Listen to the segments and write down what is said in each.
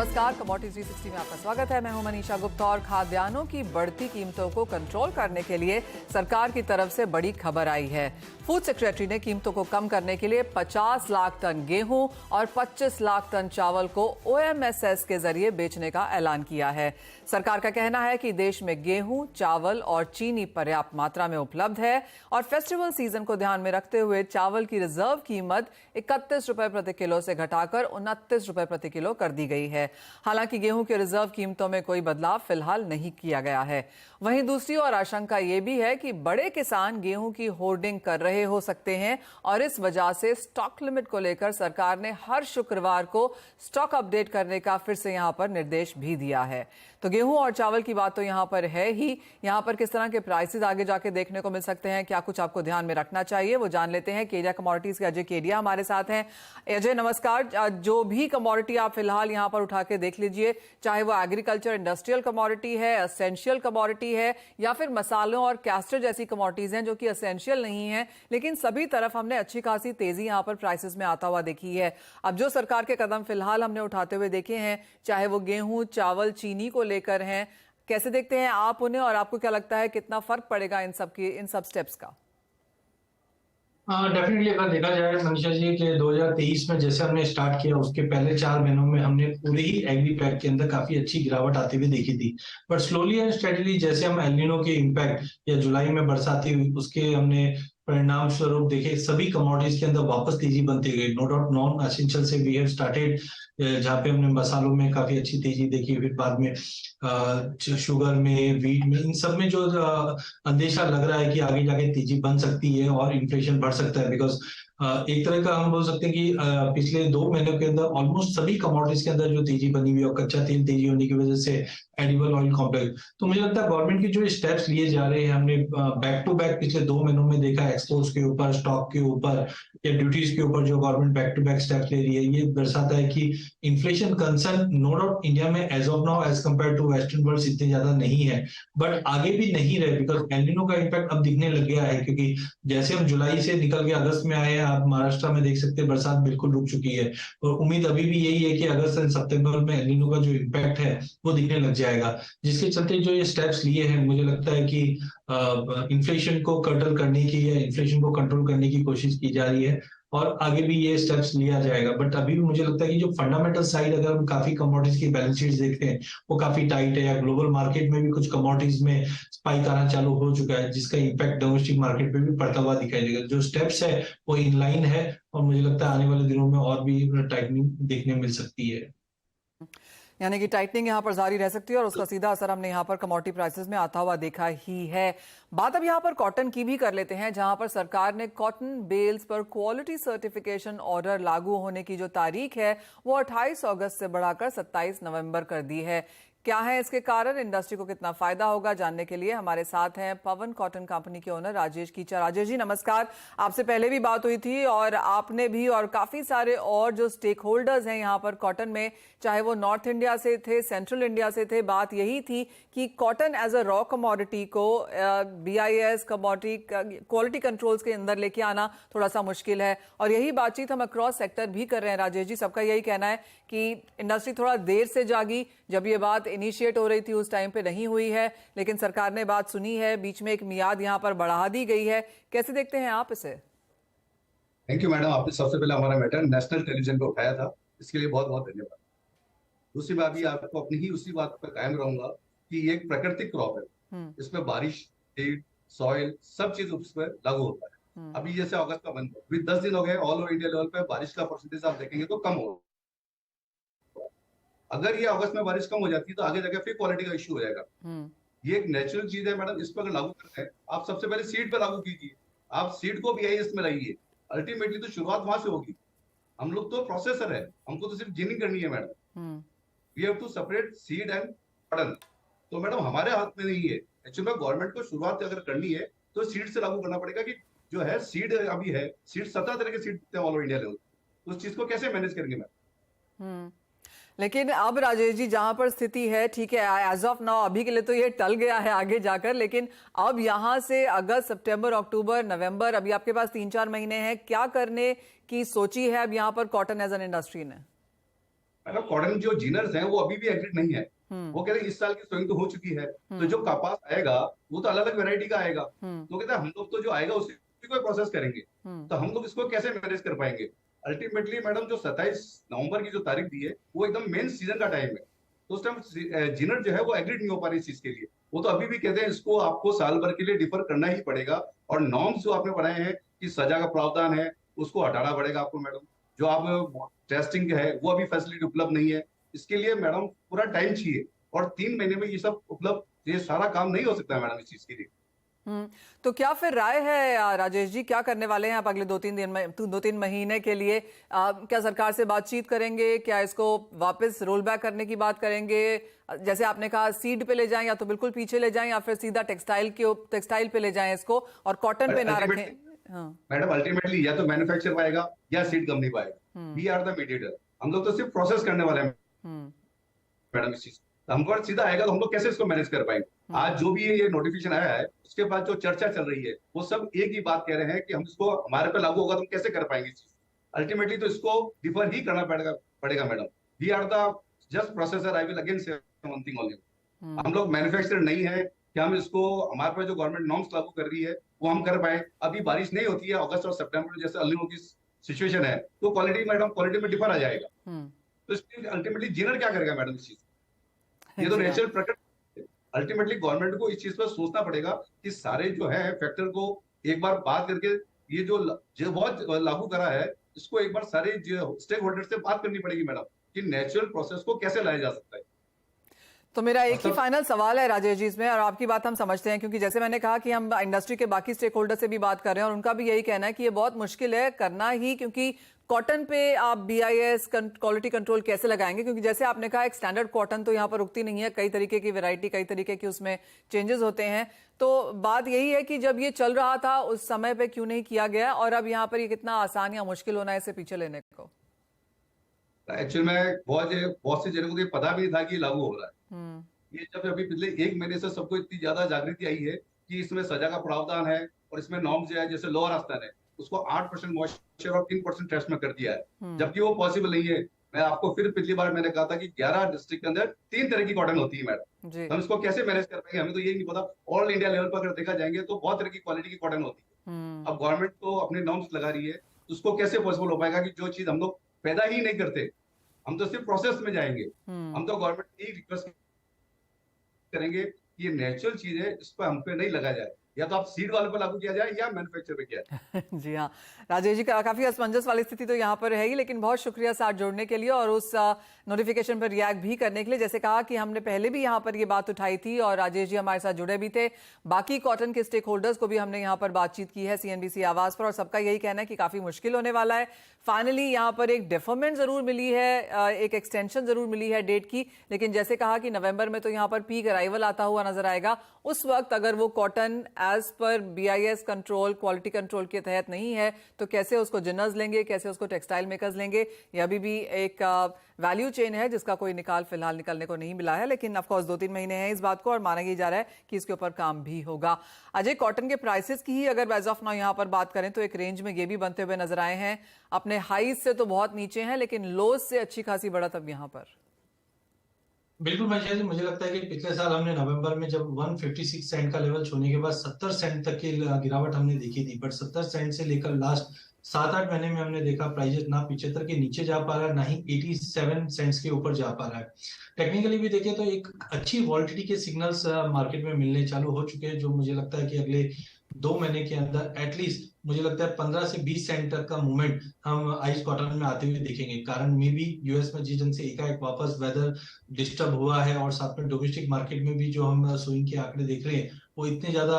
नमस्कार, कमोडिटी 360 में आपका स्वागत है। मैं हूं मनीषा गुप्ता और खाद्यान्नों की बढ़ती कीमतों को कंट्रोल करने के लिए सरकार की तरफ से बड़ी खबर आई है। फूड सेक्रेटरी ने कीमतों को कम करने के लिए 50 लाख टन गेहूं और 25 लाख टन चावल को OMSS के जरिए बेचने का ऐलान किया है। सरकार का कहना है कि देश में गेहूं, चावल और चीनी पर्याप्त मात्रा में उपलब्ध है और फेस्टिवल सीजन को ध्यान में रखते हुए चावल की रिजर्व कीमत 31 रुपए प्रति किलो से घटाकर 29 रुपए प्रति किलो कर दी गई है। हालांकि गेहूं के रिजर्व कीमतों में कोई बदलाव फिलहाल नहीं किया गया है। वहीं दूसरी ओर आशंका ये भी है कि बड़े किसान गेहूं की होर्डिंग कर रहे हो सकते हैं और इस वजह से स्टॉक लिमिट को लेकर सरकार ने हर शुक्रवार को स्टॉक अपडेट करने का फिर से यहां पर निर्देश भी दिया है। तो गेहूं और चावल की बात तो यहां पर है ही, यहां पर किस तरह के प्राइसेस आगे जाके देखने को मिल सकते हैं, क्या कुछ आपको ध्यान में रखना चाहिए, वो जान लेते हैं। केडिया कमोडिटीज के अजय केडिया हमारे साथ हैं। अजय नमस्कार। जो भी कमोडिटी आप फिलहाल यहां पर उठा के देख लीजिए, चाहे वो एग्रीकल्चर इंडस्ट्रियल कमोडिटी है, एसेंशियल कमोडिटी है या फिर मसालों और कैस्टर जैसी कमोडिटीज हैं जो कि एसेंशियल नहीं है, लेकिन सभी तरफ हमने अच्छी खासी तेजी यहां पर प्राइसेस में आता हुआ देखी है। अब जो सरकार के कदम फिलहाल हमने उठाते हुए देखे हैं, चाहे वो गेहूं, चावल, चीनी को लेकर हैं, कैसे देखते हैं आप उन्हें और आपको क्या लगता है कितना फर्क पड़ेगा इन सब स्टेप्स का? हाँ, डेफिनेटली अगर देखा जाए मनीषा जी कि 2023 में जैसे हमने स्टार्ट किया उसके पहले 4 महीनों में हमने पूरे ही एग्री पैक के अंदर काफी अच्छी गिरावट आती हुई देखी थी। बट स्लोली एंड स्टेडीली जैसे हम एल नीनो के इम्पैक्ट या जुलाई में बरसाती हुई उसके हमने परिणाम स्वरूप देखे, सभी कमोडिटीज के अंदर वापस तेजी बनती गई। नो डाउट नॉन एसेंशियल से वी हैव स्टार्टेड, जहाँ पे हमने मसालों में काफी अच्छी तेजी देखी, फिर बाद में शुगर में, वीट में, इन सब में जो अंदेशा लग रहा है कि आगे जाके तेजी बन सकती है और इन्फ्लेशन बढ़ सकता है। बिकॉज एक तरह का हम बोल सकते हैं कि पिछले 2 महीनों के अंदर ऑलमोस्ट सभी कमोडिटीज के अंदर जो तेजी बनी हुई है और कच्चा तेल तेजी होने की वजह से एडिबल ऑयल कॉम्प्लेक्स, तो मुझे लगता है गवर्नमेंट के जो स्टेप्स लिए जा रहे हैं, हमने बैक टू बैक पिछले 2 महीनों में देखा है, एक्सपोर्ट्स के ऊपर, स्टॉक के ऊपर या ड्यूटीज के ऊपर जो government back to back steps ले रही है, ये दर्शाता है कि inflation concern no doubt India में as of now as compare to western world इतने ज्यादा नहीं है, बट आगे भी नहीं रहे। बिकॉज एल नीनो का इम्पैक्ट अब दिखने लग गया है, क्योंकि जैसे हम जुलाई से निकल के अगस्त में आए हैं, आप महाराष्ट्र में देख सकते हैं बरसात बिल्कुल रुक चुकी है और उम्मीद अभी भी यही है कि अगस्त एंड सितंबर में एल नीनो का जो इम्पैक्ट है वो दिखने लग जाएगा। जिसके चलते जो ये स्टेप्स लिए हैं, मुझे लगता है कि इन्फ्लेशन को कर्टल करने की या इन्फ्लेशन को कंट्रोल करने की कोशिश की जा रही है और आगे भी ये स्टेप्स लिया जाएगा। बट अभी भी मुझे लगता है कि जो फंडामेंटल साइड, अगर हम काफी कमोडिटीज की बैलेंस शीट देखते हैं, वो काफी टाइट है, या ग्लोबल मार्केट में भी कुछ कमोडिटीज में स्पाइक आना चालू हो चुका है, जिसका इम्पैक्ट डोमेस्टिक मार्केट पे भी पड़ता हुआ दिखाई देगा। जो स्टेप्स है वो इन लाइन है और मुझे लगता है आने वाले दिनों में और भी टाइटनिंग देखने मिल सकती है। यानी कि टाइटनिंग यहां पर जारी रह सकती है और उसका सीधा असर हमने यहां पर कमोडिटी प्राइसेस में आता हुआ देखा ही है। बात अब यहां पर कॉटन की भी कर लेते हैं, जहां पर सरकार ने कॉटन बेल्स पर क्वालिटी सर्टिफिकेशन ऑर्डर लागू होने की जो तारीख है वो 28 अगस्त से बढ़ाकर 27 नवंबर कर दी है। क्या है इसके कारण, इंडस्ट्री को कितना फायदा होगा, जानने के लिए हमारे साथ हैं पवन कॉटन कंपनी के ओनर राजेश कीचर। राजेश जी नमस्कार। आपसे पहले भी बात हुई थी और आपने भी और काफी सारे और जो स्टेक होल्डर्स हैं यहाँ पर कॉटन में, चाहे वो नॉर्थ इंडिया से थे, सेंट्रल इंडिया से थे, बात यही थी कि cotton as a raw commodity को BIS कमोडिटी क्वालिटी कंट्रोल्स के अंदर लेके आना थोड़ा सा मुश्किल है और यही बातचीत हम अक्रॉस सेक्टर भी कर रहे हैं। राजेश जी, सबका यही कहना है कि इंडस्ट्री थोड़ा देर से जागी, जब ये बात इनिशिएट हो रही थी उस टाइम पे नहीं हुई है, लेकिन सरकार ने बात सुनी है, बीच में एक मियाद यहां पर बढ़ा दी गई है। कैसे देखते हैं आप इसे? थैंक यू मैडम, आपने सबसे पहले हमारा मैटर नेशनल टेलीविजन पे उठाया था, इसके लिए बहुत बहुत धन्यवाद। दूसरी बात भी आपको अपनी ही उसी बात पर कायम रहूंगा कि ये एक प्राकृतिक क्रॉप है, इसमें बारिश, हीट, सॉइल सब चीज उस पर लागू होता है। अभी जैसे अगस्त का मंथ, अभी 10 दिन हो गए, ऑल ओवर इंडिया लेवल पे बारिश का परसेंटेज आप देखेंगे तो कम हो। अगर ये अगस्त में बारिश कम हो जाती है तो आगे जाकर फिर क्वालिटी का इश्यू हो जाएगा। ये एक नेचुरल चीज है मैडम, इस पर अगर लागू करते हैं, आप सबसे पहले सीड पर लागू कीजिए, आप सीड को BIS में लाइए। अल्टीमेटली तो शुरुआत वहां से होगी। हम लोग तो प्रोसेसर है, हमको तो सिर्फ जिनिंग करनी है madam. We have to separate seed and cotton. तो मैडम हमारे हाथ में नहीं है, एक्चुअली में गवर्नमेंट को शुरुआत अगर करनी है तो सीड से लागू करना पड़ेगा कि जो है सीड अभी है, सीड 17 तरह के seed all over India level, उस चीज को कैसे मैनेज करेंगे मैम? लेकिन अब राजेश जी जहां पर स्थिति है, ठीक है, एज ऑफ नाउ अभी के लिए तो ये टल गया है आगे जाकर, लेकिन अब यहां से अगस्त, सितंबर, अक्टूबर, नवंबर, अभी आपके पास 3-4 महीने हैं, क्या करने की सोची है अब यहां पर कॉटन एज एन इंडस्ट्री ने? मैडम कॉटन जो जीनर्स हैं वो अभी भी एग्रीड नहीं है। वो कहते हैं इस साल की सोइंग तो हो चुकी है, तो जो कपास आएगा वो तो अलग अलग वेरायटी का आएगा। तो कहते हैं हम लोग तो जो आएगा उसी को प्रोसेस करेंगे, तो हम लोग इसको कैसे मैनेज कर पाएंगे। अल्टीमेटली मैडम जो 27 नवंबर की जो तारीख दी है वो एकदम मेन सीजन का टाइम है, तो उस टाइम जीनर जो है वो एग्रीड नहीं हो पा रही इस चीज के लिए। वो तो अभी भी कहते हैं इसको आपको साल भर के लिए डिफर करना ही पड़ेगा, और नॉर्म्स जो आपने बनाए हैं कि सजा का प्रावधान है उसको हटाना पड़ेगा आपको मैडम। जो आप टेस्टिंग है वो अभी फैसिलिटी उपलब्ध नहीं है, इसके लिए मैडम पूरा टाइम चाहिए, और 3 महीने में ये सब उपलब्ध, ये सारा काम नहीं हो सकता है मैडम इस चीज के लिए। तो क्या फिर राय है राजेश जी, क्या करने वाले हैं आप अगले 2-3 महीने के लिए? क्या सरकार से बातचीत करेंगे? क्या इसको वापस रोल बैक करने की बात करेंगे? जैसे आपने कहा सीड पे ले जाएं, या तो बिल्कुल पीछे ले जाएं, या फिर सीधा टेक्सटाइल पे ले जाएं इसको, और कॉटन पे ना रखें? हाँ मैडम अल्टीमेटली या तो मैन्युफैक्चर पाएगा या सीड कंपनी पाएगा, वी आर द मीडिएटर। हम लोग तो सिर्फ प्रोसेस करने वाले हैं मैडम इस चीज। तो हमको सीधा आएगा तो हम लोग कैसे इसको मैनेज कर पाएंगे। आज जो भी ये नोटिफिकेशन आया है उसके बाद जो चर्चा चल रही है वो सब एक ही बात कह रहे हैं कि हम इसको हमारे पे लागू होगा तो हम कैसे कर पाएंगे इस चीज। अल्टीमेटली तो इसको डिफर ही करना पड़ेगा madam. We are the just processor, I will again say one thing only, हम लोग मैन्युफैक्चरर नहीं है कि हम इसको हमारे पे जो गवर्नमेंट नॉर्म्स लागू कर रही है वो हम कर पाए। अभी बारिश नहीं होती है अगस्त और सितंबर में, जैसे अल्निनो की सिचुएशन है, तो क्वालिटी में डिफर आ जाएगा। तो इसमें अल्टीमेटली जीनर क्या करेगा मैडम इस चीज, ये तो नेचुरल प्रकृति। अल्टीमेटली गवर्नमेंट को इस चीज पर सोचना पड़ेगा कि सारे जो है फैक्टर को एक बार बात करके, ये जो बहुत लागू करा है इसको एक बार सारे स्टेक होल्डर से बात करनी पड़ेगी मैडम, कि नेचुरल प्रोसेस को कैसे लाया जा सकता है। तो मेरा एक ही फाइनल सवाल है राजेश जी इसमें, और आपकी बात हम समझते हैं, क्योंकि जैसे मैंने कहा कि हम इंडस्ट्री के बाकी स्टेक होल्डर से भी बात कर रहे हैं और उनका भी यही कहना है कि ये बहुत मुश्किल है करना ही, क्योंकि कॉटन पे आप BIS क्वालिटी कंट्रोल कैसे लगाएंगे? क्योंकि जैसे आपने कहा एक स्टैंडर्ड कॉटन तो यहाँ पर उगती नहीं है, कई तरीके की वैरायटी, कई तरीके की उसमें चेंजेस होते हैं। तो बात यही है कि जब ये चल रहा था उस समय पे क्यों नहीं किया गया, और अब यहाँ पर ये कितना आसान या मुश्किल होना है इसे पीछे लेने को? एक्चुअली में बहुत से जनों को ये पता भी नहीं था कि लागू हो रहा है। ये जब अभी पिछले 1 महीने से सबको इतनी ज्यादा जागृति आई है कि इसमें सजा का प्रावधान है, और इसमें नॉर्म्स जो है जैसे लोअर आस्तान है उसको 8% मॉइस्चर और 3% टेस्ट में कर दिया है, जबकि वो पॉसिबल नहीं है। मैं आपको फिर पिछली बार मैंने कहा था कि 11 डिस्ट्रिक्ट के अंदर 3 तरह की कॉटन होती है मैडम, तो हम इसको कैसे मैनेज कर पाएंगे, हमें तो यही नहीं पता। ऑल इंडिया लेवल पर अगर देखा जाएंगे तो बहुत तरह की क्वालिटी की कॉटन होती है। अब गवर्नमेंट तो अपने नॉर्म्स लगा रही है, उसको कैसे पॉसिबल हो पाएगा कि जो चीज हम लोग पैदा ही नहीं करते, हम तो सिर्फ प्रोसेस में जाएंगे। हम तो गवर्नमेंट की रिक्वेस्ट करेंगे कि ये नेचुरल चीज है, इस पर हम पे नहीं लगा जाए, या तो आप सीड वाले पर लागू किया जाए या मैन्युफैक्चर पे किया जाए। जी हाँ राजेश जी, काफी असमंजस वाली स्थिति तो यहाँ पर है ही, लेकिन बहुत शुक्रिया साथ जोड़ने के लिए और उस नोटिफिकेशन पर रिएक्ट भी करने के लिए। जैसे कहा कि हमने पहले भी यहाँ पर ये बात उठाई थी और राजेश जी हमारे साथ जुड़े भी थे, बाकी कॉटन के स्टेक होल्डर्स को भी हमने यहाँ पर बातचीत की है CNBC आवाज पर, और सबका यही कहना है कि काफी मुश्किल होने वाला है। फाइनली यहाँ पर एक डेफरमेंट जरूर मिली है, एक एक्सटेंशन जरूर मिली है डेट की, लेकिन जैसे कहा कि नवंबर में तो यहाँ पर पीक अराइवल आता हुआ नजर आएगा। उस वक्त अगर वो कॉटन एज पर BIS कंट्रोल, क्वालिटी कंट्रोल के तहत नहीं है, तो कैसे उसको जिनर्स लेंगे, कैसे उसको टेक्सटाइल मेकर्स लेंगे? ये अभी भी एक वैल्यू चेन है जिसका कोई निकाल फिलहाल निकलने को नहीं मिला है, लेकिन ऑफकोर्स 2-3 महीने हैं इस बात को, और माना ही जा रहा है कि इसके ऊपर काम भी होगा। अजय, कॉटन के प्राइसेस की ही अगर एज ऑफ नाउ यहाँ पर बात करें तो एक रेंज में ये भी बनते हुए नजर आए हैं, अपने हाईज से तो बहुत नीचे हैं, लेकिन लोज से अच्छी खासी बढ़त अब यहाँ पर। बिल्कुल मनशा जी, मुझे लगता है कि पिछले साल हमने नवंबर में जब 156 सेंट का लेवल छूने के बाद 70 सेंट तक की गिरावट हमने देखी थी, बट 70 सेंट से लेकर लास्ट 7-8 महीने में हमने देखा प्राइजेस ना 75 के नीचे जा पा रहा है, ना ही 87 सेंट्स के ऊपर जा पा रहा है। टेक्निकली भी देखें तो एक अच्छी वॉलिटिलिटी के सिग्नल्स मार्केट में मिलने चालू हो चुके हैं, जो मुझे लगता है कि अगले 2 महीने के अंदर एटलीस्ट मुझे लगता है 15 से 20 सेंट तक का मूवमेंट हम आइस कॉटन में आते हुए देखेंगे। कारण में भी यूएस में जिस ढंग से एकाएक वापस वेदर डिस्टर्ब हुआ है, और साथ में डोमेस्टिक मार्केट में भी जो हम स्विंग के आंकड़े देख रहे हैं वो इतने ज्यादा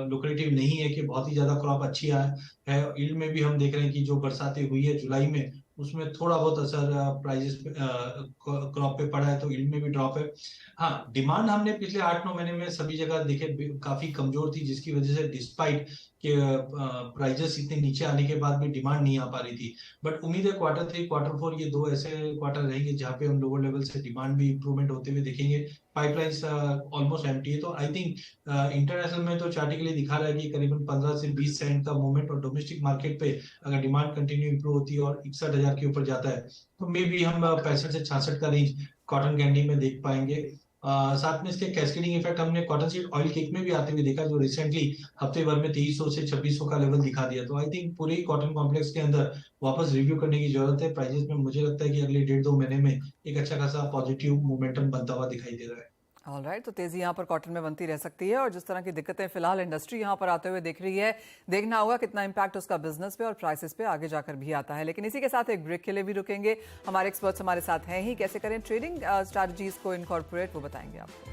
लुक्रेटिव नहीं है कि बहुत ही ज्यादा क्रॉप अच्छी है। यील्ड में भी हम देख रहे हैं कि जो बरसातें हुई है जुलाई में उसमें थोड़ा बहुत असर प्राइजेस क्रॉप पे पड़ा है, तो यील्ड में भी ड्रॉप है। हाँ, डिमांड हमने पिछले 8-9 महीने में सभी जगह देखे काफी कमजोर थी, जिसकी वजह से डिस्पाइट कि प्राइजेस इतने नीचे आने के बाद भी डिमांड नहीं आ पा रही थी। बट उम्मीद है Q3, Q4 ये 2 ऐसे क्वार्टर रहेंगे जहाँ पे हम लोअर लेवल से डिमांड भी इंप्रूवमेंट होते हुए देखेंगे, पाइपलाइंस ऑलमोस्ट एम्प्टी है। तो आई थिंक इंटरनेशनल में तो चार्टिकली दिखा रहा है कि करीबन 15 से 20 सेंट का मूवमेंट, और डोमेस्टिक मार्केट पे अगर डिमांड कंटिन्यू इंप्रूव होती है और 61,000 के ऊपर जाता है तो मे बी हम 65 से 66 का रेंज कॉटन कैंडी में देख पाएंगे। साथ में इसके कैस्केडिंग इफेक्ट हमने कॉटन सीड ऑयल केक में भी आते हुए देखा, जो रिसेंटली हफ्ते भर में 2300 से 2600 का लेवल दिखा दिया। तो आई थिंक पूरे कॉटन कॉम्प्लेक्स के अंदर वापस रिव्यू करने की जरूरत है प्राइजेस में। मुझे लगता है कि अगले 1.5-2 महीने में एक अच्छा खासा पॉजिटिव मोमेंटम बनता हुआ दिखाई दे रहा है। ऑलराइट, तो तेजी यहाँ पर कॉटन में बनती रह सकती है, और जिस तरह की दिक्कतें फिलहाल इंडस्ट्री यहाँ पर आते हुए दिख रही है, देखना होगा कितना इंपैक्ट उसका बिजनेस पे और प्राइसेस पे आगे जाकर भी आता है। लेकिन इसी के साथ एक ब्रेक के लिए भी रुकेंगे। हमारे एक्सपर्ट्स हमारे साथ हैं ही, कैसे करें ट्रेडिंग स्ट्रैटेजीज को इनकॉर्पोरेट वो बताएंगे आपको।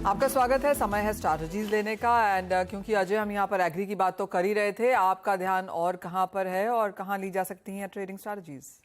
आपका स्वागत है। समय है स्ट्रैटेजीज लेने का, एंड क्योंकि अजय हम यहाँ पर एग्री की बात तो कर ही रहे थे, आपका ध्यान और कहाँ पर है और कहाँ ली जा सकती हैं ट्रेडिंग स्ट्रैटेजीज?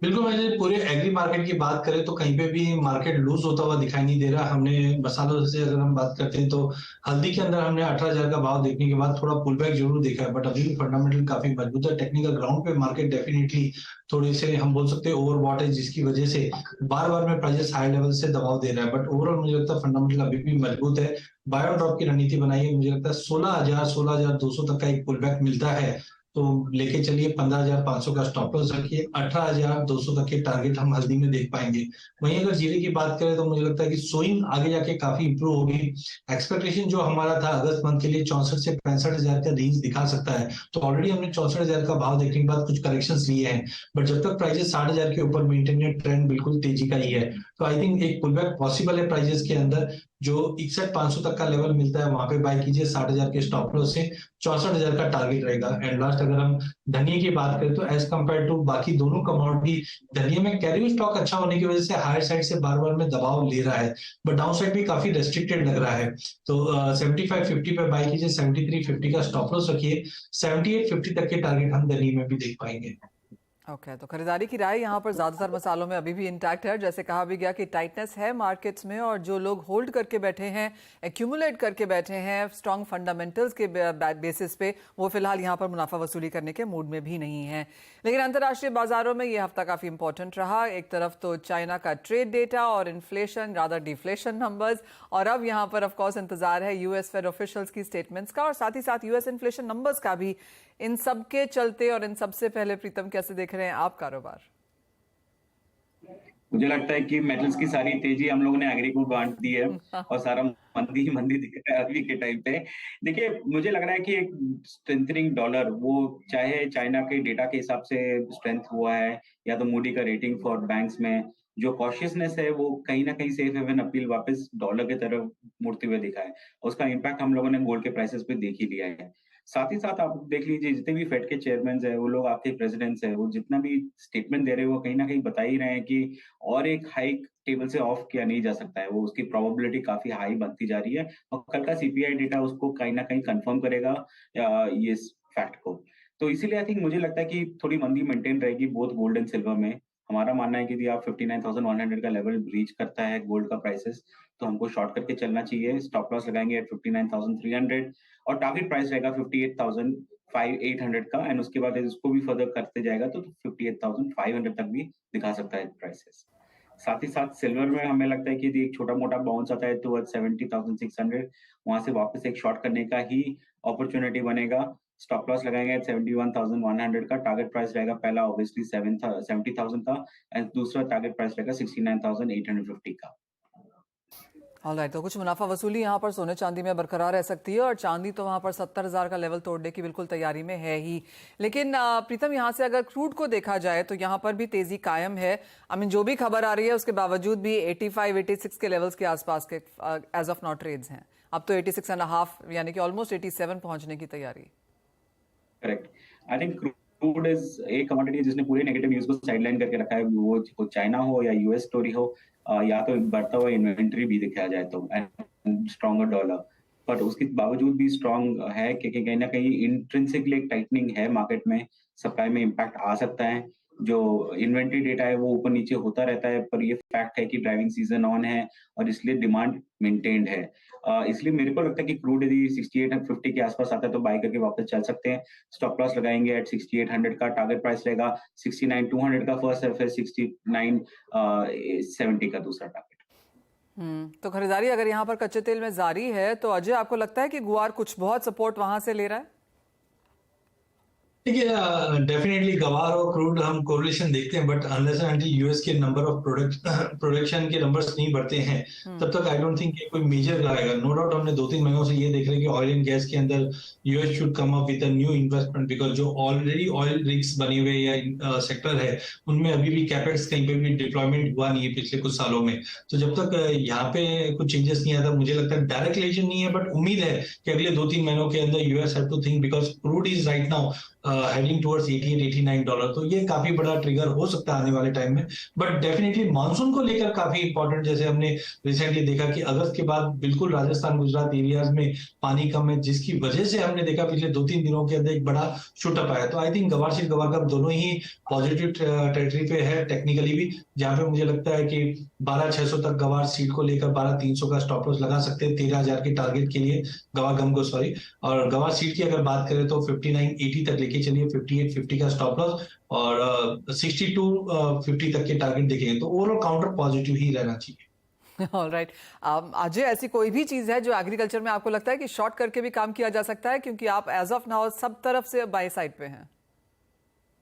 बिल्कुल, वैसे पूरे एग्री मार्केट की बात करें तो कहीं पे भी मार्केट लूज होता हुआ दिखाई नहीं दे रहा। हमने मसालों से अगर हम बात करते हैं तो हल्दी के अंदर हमने 18,000 का भाव देखने के बाद थोड़ा पुल बैक जरूर देखा है, बट अभी भी फंडामेंटल काफी मजबूत है। टेक्निकल ग्राउंड पे मार्केट डेफिनेटली थोड़े से हम बोल सकते हैं ओवरबॉट है, जिसकी वजह से बार बार में प्राइजेस हाई लेवल से दबाव दे रहा है। बट ओवरऑल मुझे लगता है फंडामेंटल अभी भी मजबूत है। बाय और ड्रॉप की रणनीति बनाई है। मुझे लगता है 16,200 तक का एक पुल बैक मिलता है तो लेके चलिए। 15,500 का स्टॉप लॉस रखिए। 18,200 तक के टारगेट हम हल्दी में देख पाएंगे। वहीं अगर जीरे की बात करें तो मुझे लगता है कि सोइंग आगे जाके काफी इंप्रूव होगी। एक्सपेक्टेशन जो हमारा था अगस्त मंथ के लिए 64 से 65,000 का रेंज दिखा सकता है, तो ऑलरेडी हमने 64,000 का भाव देखने के बाद कुछ करेक्शंस लिए हैं। बट जब तक प्राइजेस 60,000 के ऊपर मेंटेन है, ट्रेंड बिल्कुल तेजी का ही है। तो आई थिंक एक पुलबैक पॉसिबल है प्राइजेस के अंदर। जो 61,500 तक का लेवल मिलता है वहां पे बाय कीजिए 60,000 के स्टॉप लॉस से। 64,000 का टारगेट रहेगा। एंड लास्ट अगर हम धनिया की बात करें तो एज कम्पेयर टू बाकी दोनों कमोडिटी, धनिया में कैरी स्टॉक अच्छा होने की वजह से हायर साइड से बार बार में दबाव ले रहा है, बट डाउन साइड भी काफी रेस्ट्रिक्टेड लग रहा है। तो 75.50 पे बाय कीजिए, 73.50 का स्टॉप लॉस रखिए। 78.50 तक के टारगेट हम धनिया में भी देख पाएंगे। ओके, तो खरीदारी की राय यहाँ पर ज़्यादातर मसालों में अभी भी इंटैक्ट है। जैसे कहा भी गया कि टाइटनेस है मार्केट्स में, और जो लोग होल्ड करके बैठे हैं, एक्यूमुलेट करके बैठे हैं स्ट्रॉन्ग फंडामेंटल्स के बेसिस पे, वो फिलहाल यहाँ पर मुनाफा वसूली करने के मूड में भी नहीं है। लेकिन अंतर्राष्ट्रीय बाजारों में ये हफ्ता काफ़ी इंपॉर्टेंट रहा। एक तरफ तो चाइना का ट्रेड डेटा और इन्फ्लेशन, रादर डिफ्लेशन नंबर्स, और अब यहाँ पर ऑफकोर्स इंतजार है यूएस फेड ऑफिशियल्स की स्टेटमेंट्स का, और साथ ही साथ यूएस इन्फ्लेशन नंबर्स का भी। इन सब के चलते और इन सबसे पहले प्रीतम, कैसे देख रहे हैं आप कारोबार? मुझे लगता है कि मेटल्स की सारी तेजी हम लोगों ने एग्री को बांट दी है और सारा मंदी ही मंदी दिख रहा है अभी के टाइम पे। देखिए, मुझे लग रहा है कि एक स्ट्रेंथनिंग डॉलर, वो चाहे चाइना के डेटा के हिसाब से स्ट्रेंथ हुआ है या तो मूडी का रेटिंग फॉर बैंक्स में जो कॉशियसनेस है, वो कहीं ना कहीं सेफ हेवन अपील वापस डॉलर की तरफ मुड़ते हुए दिखा है। उसका इम्पैक्ट हम लोगों ने गोल्ड के प्राइसेस पे देख ही लिया है। साथ ही साथ आप देख लीजिए, जितने भी फेड के चेयरमैन है, वो लोग आपके प्रेसिडेंट्स है, वो जितना भी स्टेटमेंट दे रहे हैं वो कहीं ना कहीं बता ही रहे हैं कि और एक हाइक टेबल से ऑफ किया नहीं जा सकता है। वो उसकी प्रोबेबिलिटी काफी हाई बनती जा रही है, और कल का सीपीआई डेटा उसको कहीं ना कहीं कंफर्म करेगा ये फैक्ट को। तो इसीलिए आई थिंक मुझे लगता है कि थोड़ी मंदी मेंटेन रहेगी बोथ गोल्ड एंड सिल्वर में। हमारा मानना है कि यदि आप 59,100 का लेवल रीच करता है गोल्ड का प्राइसेस, तो हमको शॉर्ट करके चलना चाहिए। स्टॉप लॉस लगाएंगे एट 59,300 और टारगेट प्राइस रहेगा 58,800 का। एंड उसके बाद इसको भी फर्दर करते जाएगा तो 58,500 तक भी दिखा सकता है प्राइसेस। साथ ही साथ सिल्वर में हमें लगता है कि यदि एक छोटा मोटा बाउंस आता है टुवर्ड्स 70,600, वहां से वापस एक शॉर्ट करने का ही अपॉर्चुनिटी बनेगा। स्टॉप लॉस लगाएंगे 71,100 का। टारगेट प्राइस रहेगा पहला ऑब्वियसली 70,000 का, एंड दूसरा टारगेट प्राइस रहेगा 69,850 का। ऑलराइट, तो कुछ मुनाफा वसूली यहाँ पर सोने चांदी में बरकरार रह सकती है, और चांदी तो वहाँ पर 70,000 का लेवल तोड़ने की बिल्कुल तैयारी में है ही। लेकिन प्रीतम, यहाँ से अगर क्रूड को देखा जाए तो यहाँ पर भी तेजी कायम है। आई मीन, जो भी खबर आ रही है उसके बावजूद भी 85-86 के लेवल्स के आसपास के एज ऑफ नाउ ट्रेड्स हैं। अब तो 86.5 यानी कि ऑलमोस्ट 87 पहुंचने की तैयारी। Correct. I think crude is एक कमोडिटी जिसने पूरे नेगेटिव न्यूज को साइडलाइन करके रखा है। वो चाइना हो या यूएस स्टोरी हो, या तो बढ़ता हुआ इन्वेंट्री भी दिखाया जाए तो, एंड स्ट्रॉन्गर डॉलर, बट उसके बावजूद भी स्ट्रॉन्ग है क्योंकि कहीं ना कहीं इंट्रिंसिकली एक टाइटनिंग है मार्केट में। सप्लाई में इम्पैक्ट आ सकता है। जो इन्वेंट्री डेटा है वो ऊपर नीचे होता रहता है, पर ये फैक्ट है कि ड्राइविंग सीजन ऑन है और इसलिए डिमांड मेंटेन्ड है। इसलिए मेरे को लगता है कि क्रूड यदि 6850 के आसपास आता है तो बाय करके वापस चल सकते हैं। स्टॉप लॉस लगाएंगे एट 6800 का, टारगेट प्राइस रहेगा 69200 का फर्स्ट, फिर 6970 का दूसरा टारगेट। तो खरीदारी अगर यहाँ पर कच्चे तेल में जारी है तो अजय आपको लगता है कि गुआर कुछ बहुत सपोर्ट वहां से ले रहा है? देखिए, डेफिनेटली गवार और क्रूड हम कोरिलेशन देखते हैं, but unless and until US के नंबर ऑफ प्रोडक्शन के नंबर्स नहीं बढ़ते हैं तब तक आई डोंट थिंक कोई मेजर आएगा। नो डाउट हमने 2-3 महीनों से ये देख रहे हैं कि ऑयल एंड गैस के अंदर US should come up with a new investment, because जो ऑलरेडी ऑयल रिग्स बने हुए या सेक्टर है उनमें अभी भी कैपेक्स कहीं पे भी डिप्लॉयमेंट हुआ नहीं है पिछले कुछ सालों में। तो जब तक यहाँ पे कुछ चेंजेस नहीं आता, मुझे लगता है डायरेक्ट रिलेशन नहीं है, बट उम्मीद है कि अगले 2-3 महीनों के अंदर US have to think, because crude is right now heading towards $88-89, तो ये काफी बड़ा ट्रिगर हो सकता है आने वाले टाइम में। बट डेफिनेटली मानसून को लेकर काफी इंपॉर्टेंट, जैसे हमने रिसेंटली देखा कि अगस्त के बाद बिल्कुल राजस्थान गुजरात एरियाज में पानी कम है, जिसकी वजह से हमने देखा पिछले 2-3 दिनों के अंदर एक बड़ा शूटअप आया। तो आई थिंक गवार शीट गवार कप दोनों ही पॉजिटिव टेरिटरी पे है टेक्निकली भी, जहां पे मुझे लगता है कि 12600 तक गवार सीट को लेकर 12300 का स्टॉप लॉस लगा सकते हैं 13000 के टारगेट के लिए गवार गम को, सॉरी। और गवार सीट की अगर बात करें तो 5980 तक लेके चलिए, 5850 का स्टॉप लॉस और 6250 तक के टारगेट देखेंगे तो ओवरऑल काउंटर पॉजिटिव ही रहना चाहिए। ऑलराइट, अजय ऐसी कोई भी चीज है जो एग्रीकल्चर में आपको लगता है कि शॉर्ट करके भी काम किया जा सकता है, क्योंकि आप एज ऑफ नाउ सब तरफ से बाय साइड पे हैं?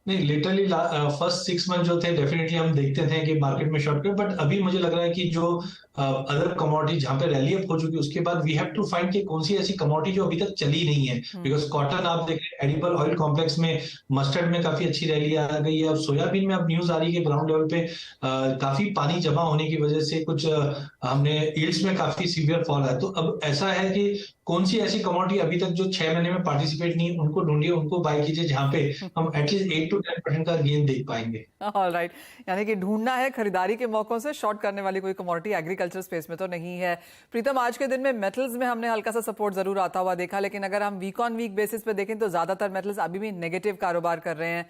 नहीं, लिटरली फर्स्ट 6 मंथ जो थे डेफिनेटली हम देखते थे कि मार्केट में शॉर्ट कर, बट अभी मुझे लग रहा है कि जो अदर कमोडिटी जहां पे रैली अप हो चुकी है उसके बाद वी हैव टू फाइंड कि कौन सी ऐसी कमोडिटी जो अभी तक चली नहीं है। बिकॉज कॉटन आप देख रहे हैं, एडिबल ऑयल कॉम्प्लेक्स में, मस्टर्ड में काफी अच्छी रैली आ गई है। अब सोयाबीन में अब न्यूज आ रही है कि ग्राउंड लेवल पे काफी पानी जमा होने की वजह से कुछ हमने यील्ड्स में काफी सीवियर फॉल है। तो अब ऐसा है कि कौन सी ऐसी कमोडिटी अभी तक जो 6 महीने में पार्टिसिपेट नहीं है उनको ढूंढिए, उनको बाय कीजिए, जहां पे हम एटलीस्ट 8-10% का गेन देख पाएंगे। ऑलराइट, यानी कि ढूंढना है खरीदारी के मौकों से, शॉर्ट करने वाली कोई कमोडिटी एग्रीकल्चर स्पेस में तो नहीं है। प्रीतम, आज के दिन में मेटल्स में हमने हल्का सा सपोर्ट जरूर आता हुआ देखा, लेकिन अगर हम वीक ऑन वीक बेसिस पे देखें तो ज्यादातर मेटल्स अभी भी नेगेटिव कारोबार कर रहे हैं।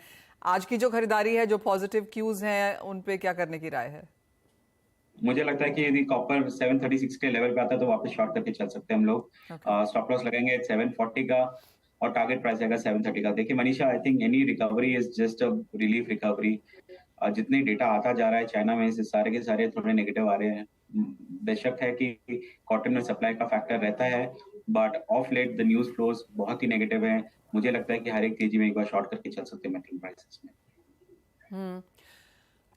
आज की जो खरीदारी है, जो पॉजिटिव क्यूज हैं, उन पे क्या करने की राय है? मुझे लगता है कि यदि कॉपर 736 के लेवल पे आता है तो वापस शॉर्ट करके चल सकते हैं हम लोग। स्टॉप लॉस लगाएंगे 740 का और टारगेट प्राइस रहेगा 730 का। देखिए Manisha, I think any recovery is just a relief recovery. जितने डेटा आता जा रहा है चाइना में से सारे के सारे थोड़े नेगेटिव आ रहे हैं। बेशक है कि कॉटन में सप्लाई का फैक्टर रहता है, but of let the news flows बहुत ही नेगेटिव है। मुझे लगता है कि हर एक तेजी में एक बार शॉर्ट करके चल सकते हैं मेटल प्राइसेस में।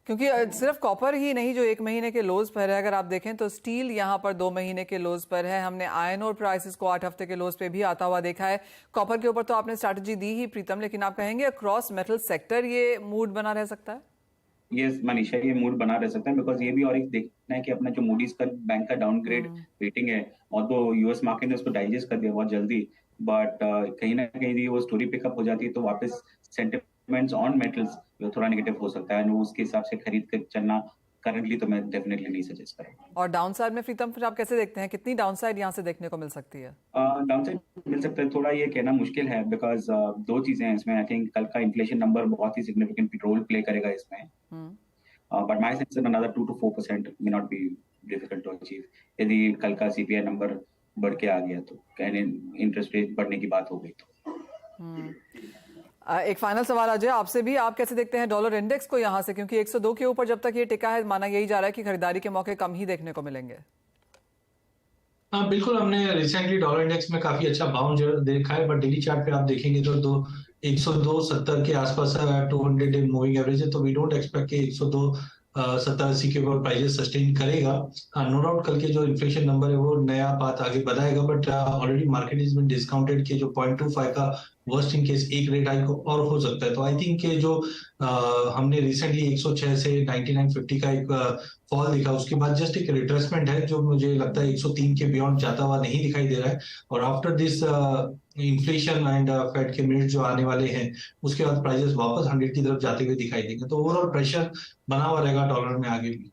क्योंकि सिर्फ कॉपर ही नहीं जो 1 महीने के लोज पर है, अगर आप देखें तो स्टील यहाँ पर 2 महीने के लोज पर है। हमने आयरन और प्राइसेस को 8 हफ्ते के लोज पे भी आता हुआ देखा है। कॉपर के ऊपर तो आपने स्ट्रैटेजी दी ही प्रीतम, लेकिन आप कहेंगे अक्रॉस मेटल सेक्टर ये मूड बना रह सकता है? यस मनीषा, ये मूड बना रह सकता है, बिकॉज ये भी और एक देखना है कि अपना जो मूडीज का बैंक का डाउनग्रेड रेटिंग है, और तो यूएस मार्केट ने उसको डाइजेस्ट कर दिया बहुत जल्दी, बट कहीं ना कहीं वो स्टोरी पिकअप हो जाती है तो वापस सेंटिमेंट्स ऑन मेटल्स थोड़ा नेगेटिव हो सकता है। उसके हिसाब से खरीद कर चलना करंटली तो मैं डेफिनेटली नहीं सजेस्ट करूंगा। और डाउनसाइड में प्रीतम फिर आप कैसे देखते हैं, कितनी डाउनसाइड यहाँ से देखने को मिल सकती है? डाउनसाइड मिल सकता है, थोड़ा ये कहना मुश्किल है, बिकॉज 2 चीजें हैं इसमें। आई थिंक कल का इन्फ्लेशन नंबर बहुत ही सिग्निफिकेंट रोल प्ले करेगा इसमें, but my sense is another 2 to 4% may not be difficult to achieve. यदि कल का सीपीआई नंबर बढ़ के आ गया तो, कहने इंटरेस्ट रेट बढ़ने की बात हो गई तो। एक फाइनल सवाल अजय आपसे भी, आप कैसे देखते हैं डॉलर इंडेक्स को यहाँ से, क्योंकि 102 के ऊपर जब तक ये टिका है माना यही जा रहा है कि खरीदारी के मौके कम ही देखने को मिलेंगे? हाँ बिल्कुल, हमने रिसेंटली डॉलर इंडेक्स में काफी अच्छा बाउंस देखा है, बट डेली चार्ट पे आप देखेंगे तो 102.70 के आसपास 200 डे मूविंग एवरेज है, तो वी डोंट एक्सपेक्ट कि 102.70-80 के ऊपर प्राइसेस सस्टेन करेगा। नो डाउट कल के जो इन्फ्लेशन नंबर है वो नया बात आगे बढ़ाएगा, but already market is been discounted के जो 0.25 का वर्स्ट इन केस एक रेट हाइक और हो सकता है। तो आई थिंक के जो हमने रिसेंटली 106 से 99.50 का एक फॉल दिखा, उसके बाद जस्ट एक रिट्रेसमेंट है जो मुझे लगता है 103 के बियॉन्ड जाता हुआ नहीं दिखाई दे रहा है। और after this inflation and Fed के मिनट जो आने वाले हैं उसके बाद प्राइसेस वापस 100 की तरफ जाते हुए दिखाई देंगे, तो ओवरऑल प्रेशर बना हुआ रहेगा डॉलर में आगे भी।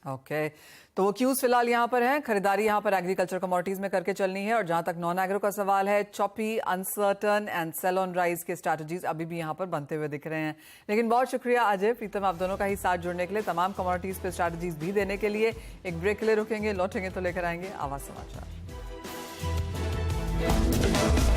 ओके, तो वो क्यूज फिलहाल यहाँ पर हैं। खरीदारी यहाँ पर एग्रीकल्चर कमोडिटीज में करके चलनी है, और जहां तक नॉन एग्रो का सवाल है, choppy, uncertain and sell on rise के स्ट्रैटेजीज अभी भी यहाँ पर बनते हुए दिख रहे हैं। लेकिन बहुत शुक्रिया अजय, प्रीतम, आप दोनों का ही साथ जुड़ने के लिए, तमाम कमोडिटीज पे स्ट्रैटेजीज भी देने के लिए। एक ब्रेक के लिए रुकेंगे, लौटेंगे तो लेकर आएंगे आवाज समाचार। है।